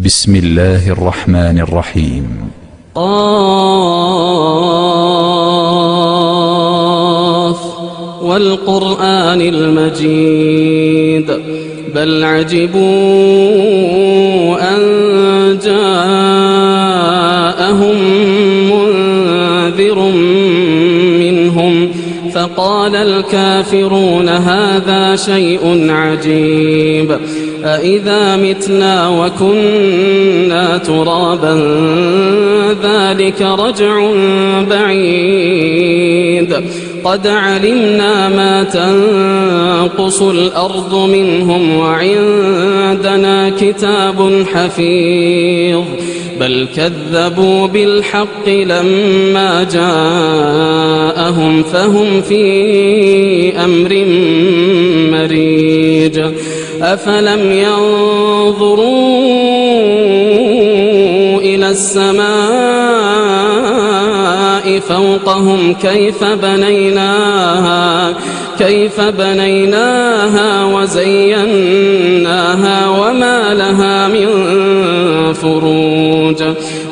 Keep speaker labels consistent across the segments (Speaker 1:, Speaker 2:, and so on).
Speaker 1: بسم الله الرحمن الرحيم.
Speaker 2: قاف والقرآن المجيد بل عجبوا أن جاءهم منذر منهم فقال الكافرون هذا شيء عجيب أإذا متنا وكنا ترابا ذلك رجع بعيد قد علمنا ما تنقص الأرض منهم وعندنا كتاب حفيظ بل كذبوا بالحق لما جاءهم فهم في أمر مريج أفلم ينظروا إلى السماء فوقهم كيف بنيناها وزيناها وما لها من فروج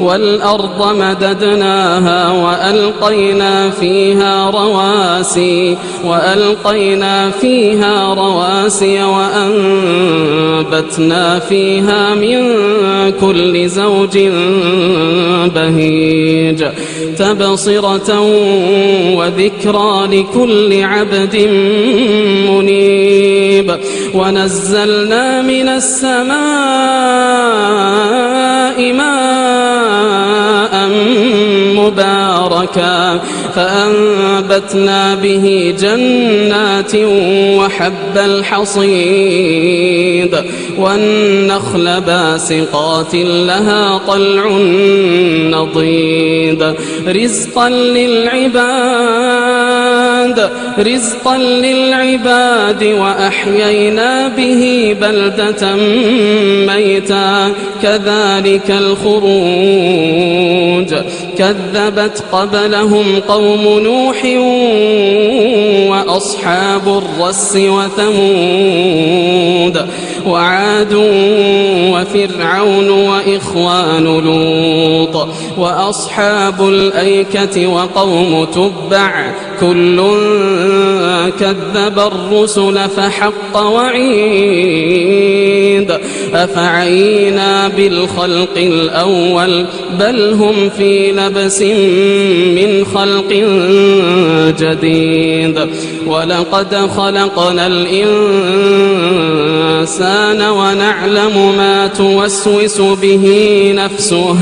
Speaker 2: والأرض مددناها وألقينا فيها رواسي وأنبتنا فيها من كل زوج بهيج تبصرة وذكرى لكل عبد منيب ونزلنا من السماء ماء مباركا فأنبتنا به جنات وحب الحصيد والنخل باسقات لها طلع نضيد رزقا للعباد وأحيينا به بلدة ميتا كذلك الخروج كذبت قبلهم قوم نوح وأصحاب الرس وثمود وعاد وفرعون وإخوان لوط وأصحاب الأيكة وقوم تبع كل كذب الرسل فحق وعيد أفعينا بالخلق الأول بل هم في لبس من خلق جديد ولقد خلقنا الإنسان ونعلم ما توسوس به نفسه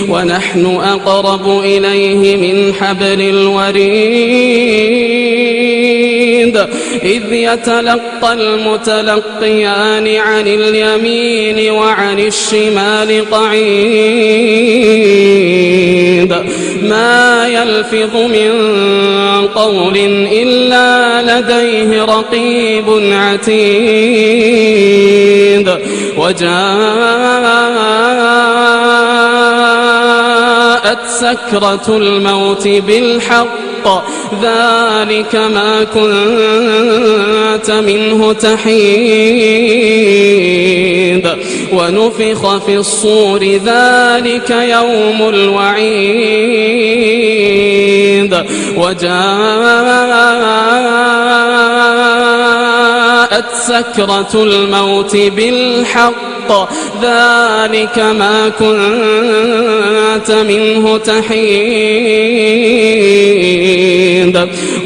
Speaker 2: ونحن أقرب إليه من حبل الوريد إذ يتلقى المتلقيان عن اليمين وعن الشمال قعيد ما يلفظ من قول إلا لديه رقيب عتيد وجاءت سكرة الموت بالحق ذلك ما كنت منه تحيد ونفخ في الصور ذلك يوم الوعيد وجاءت سكرة الموت بالحق ذلك ما كنت منه تحيد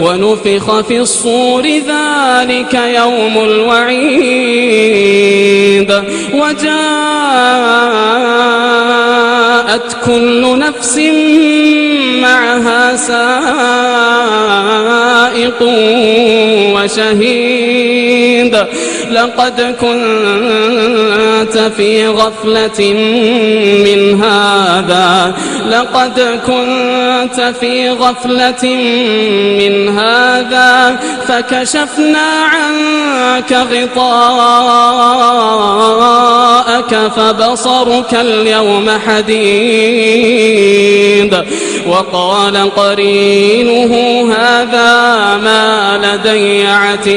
Speaker 2: ونفخ في الصور ذلك يوم الوعيد وجاءت كل نفس معها سائق وشهيد لقد كنت في غفلة من هذا فكشفنا عنك غطاءك فبصرك اليوم حديد وقال قرينه هذا ما لدي عتيد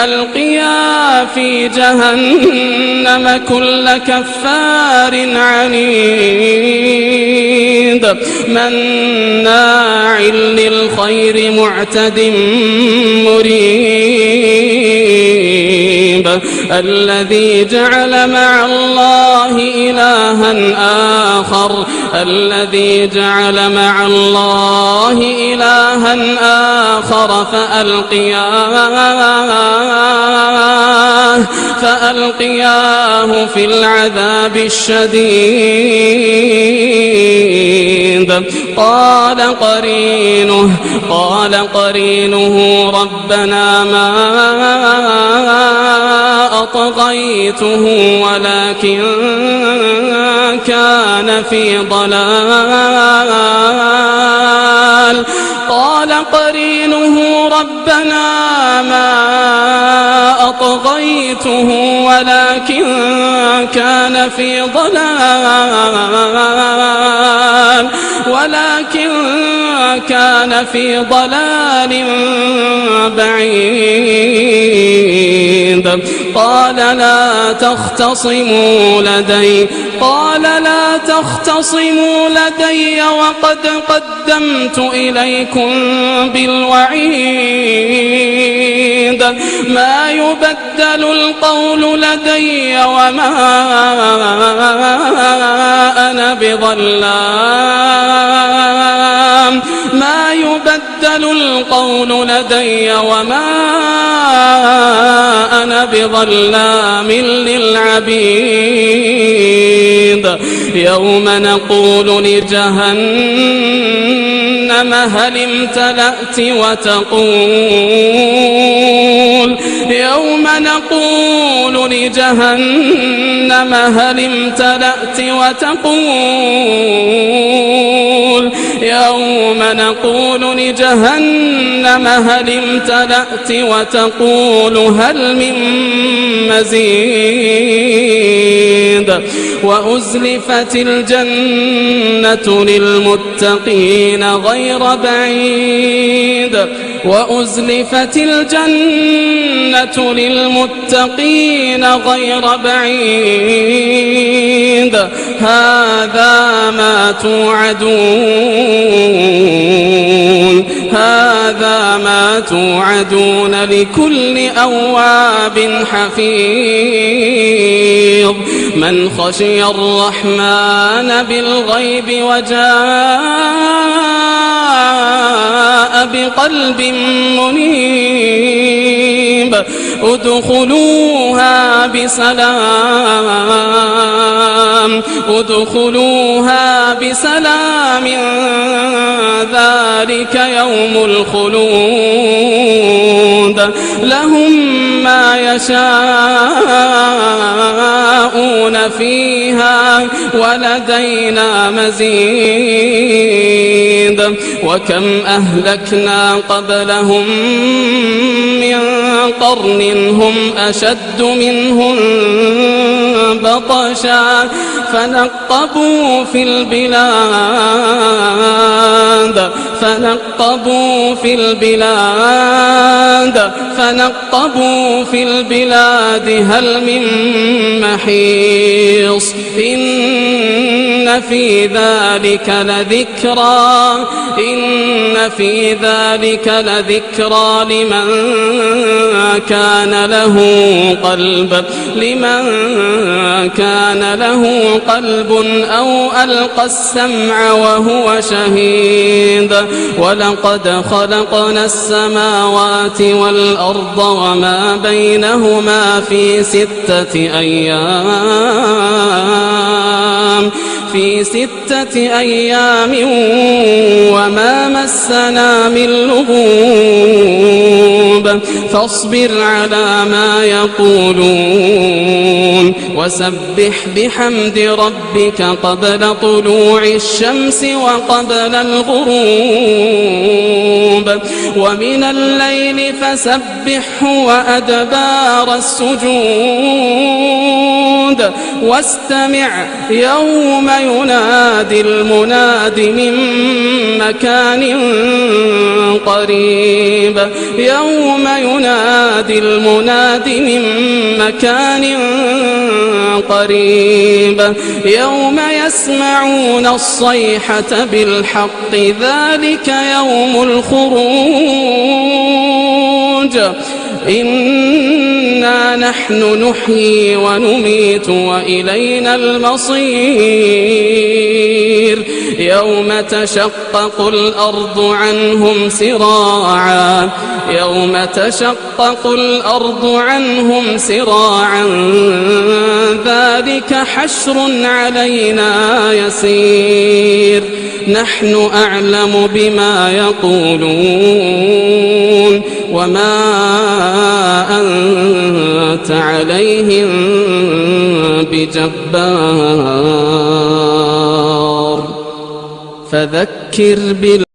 Speaker 2: ألقيا في جهنم كل كفار عنيد مناع للخير معتد مريب الذي جعل مع الله إلها آخر فألقياه في العذاب الشديد قال قرينه ربنا ما أطغيته ولكن كان في ضلال قال قرينه ربنا ما أطغيته ولكن كان في ضلال بعيد قال لا تختصموا لدي وقد قدمت إليكم بالوعيد ما يبدل القول لدي وما أنا بظلام للعبيد يوم نقول لجهنم هل امتلأت وتقول هل من مزيد وأزلفت الجنة للمتقين غير بعيد هذا ما توعدون لكل أواب حفيظ من خشي الرحمن بالغيب وجاء بقلب منيب ادخلوها بسلام ذلك يوم الخلود لهم ما يشاءون فيها ولدينا مزيد وكم أهلكنا قبلهم من قرن هم أشد منهم بطشا فنقبوا في البلاد هل من محيص إن في ذلك لذكرى لمن كان له قلب أو ألقى السمع وهو شهيد ولقد خلقنا السماوات والأرض وما بينهما في 6 أيام وما مسنا من لغوب فاصبر على ما يقولون وسبح بحمد ربك قبل طلوع الشمس وقبل الغروب ومن الليل فسبحه وأدبار السجود واستمع يوم ينادي المناد من مكان قريب يوم ينادي المناد من مكان قريب يوم يسمعون الصيحة بالحق ذلك يوم الخروج إنا نحن نحيي ونميت وإلينا المصير يوم تشقق الأرض عنهم سراعا يوم تشقق الأرض عنهم سراعا ذلك حشر علينا يسير نحن أعلم بما يقولون وما أنت عليهم بجبار فذكر